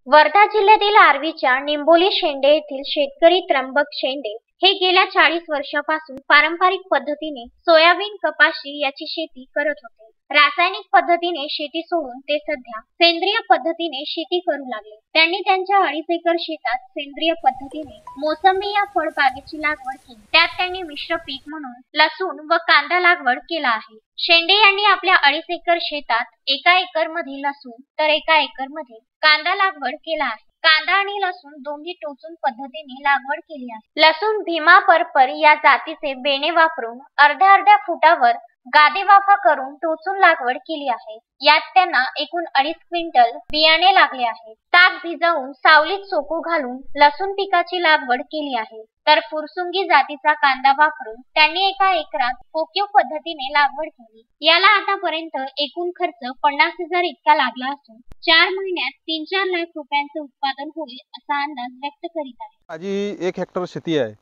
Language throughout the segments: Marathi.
वर्धा जिल्ह्यातील आर्वीच्या निंबोली शेंडे येथील शेतकरी त्र्यंबक शेंडे हे गेल्या 40 वर्षापासून पारंपरिक पद्धतीने सोयाबीन कपाशी याची शेती करत होते। रासायनिक पद्धतीने शेती सोडून ते सध्या सेंद्रिय पद्धतीने शेती करू लागले। त्यांनी त्यांच्या 2.5 एकर शेतात सेंद्रिय पद्धतीने मोसंबी या फळबागेची लागवड केली। त्यात त्यांनी मिश्र पीक म्हणून लसूण व कांदा लागवड केला आहे। शेंडे यांनी आपल्या 2.5 एकर शेतात 1 एकर मध्ये लसूण तर 1 एकर मध्ये कांदा लागवड केला आहे। कांदा आणि लसूण दोन्ही टोचून पद्धतीने लागवड केली आहे। लसूण भीमा पर्पर या जातीचे बेणे वापरून अर्ध्या फुटावर गादी वाफा करून टोचून लागवड केली आहे। यात त्यांना एकूण 2.5 क्विंटल बियाणे लागले आहे। ताक भिजवून सावलीत सोकू घालून लसूण पिकाची लागवड केली आहे। तर फुरसुंगी जातीचा कांदा वापरून त्यांनी 1 एकरात कोकीव पद्धतीने लागवड केली। याला आतापर्यंत एकूण खर्च 50,000 इतका लागला असून 4 महिन्यात 3-4 लाख रुपयांचे उत्पादन होईल असा अंदाज व्यक्त करीत आहे। माझी 1 हेक्टर शेती आहे।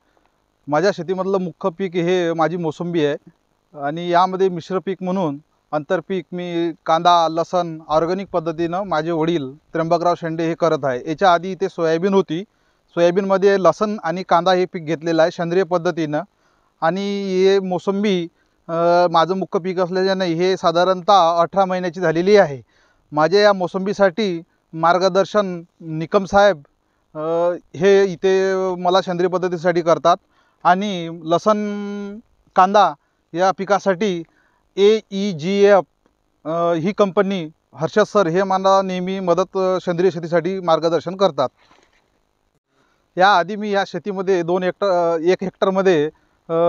माझ्या शेतीमधलं मुख्य पीक हे माझी मोसंबी आहे आणि यामध्ये मिश्र पीक म्हणून आंतरपीक मी कांदा लसण ऑर्गॅनिक पद्धतीनं माझे वडील त्र्यंबकराव शेंडे हे करत आहे। याच्या आधी इथे सोयाबीन होती। सोयाबीनमध्ये लसण आणि कांदा हे पीक घेतलेलं आहे सेंद्रिय पद्धतीनं। आणि हे मोसंबी माझं मुख्य पीक असल्याने हे साधारणतः 18 महिन्याची झालेली आहे। माझ्या या मोसंबीसाठी मार्गदर्शन निकम साहेब हे इथे मला सेंद्रिय पद्धतीसाठी करतात आणि लसण कांदा या पिकासाठी AEGF ही कंपनी हर्षद सर हे मला नेहमी मदत सेंद्रिय शेतीसाठी मार्गदर्शन करतात। याआधी मी या शेतीमध्ये 1 हेक्टरमध्ये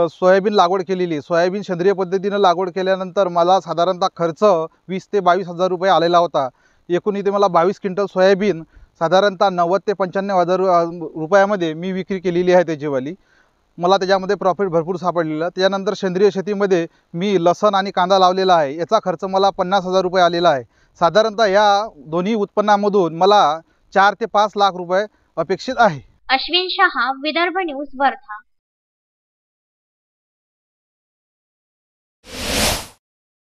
सोयाबीन लागवड केलेली। सोयाबीन सेंद्रिय पद्धतीने लागवड केल्यानंतर मला साधारणतः खर्च 20 ते 22,000 रुपये आलेला होता। एकूण इथे मला 22 क्विंटल सोयाबीन साधारणतः 90 ते 95,000 रुपयामध्ये मी विक्री केलेली आहे त्याचीवाली। मला त्याच्यामध्ये प्रॉफिट भरपूर सापडलेला। त्यानंतर सेंद्रिय शेतीमध्ये मी लसण आणि कांदा लावलेला आहे। याचा खर्च मला 50,000 रुपये आलेला आहे। साधारणतः या दोन्ही उत्पन्नामधून मला 4 ते 5 लाख रुपये अपेक्षित आहे। अश्विन शहा, विदर्भ न्यूज, वर्धा।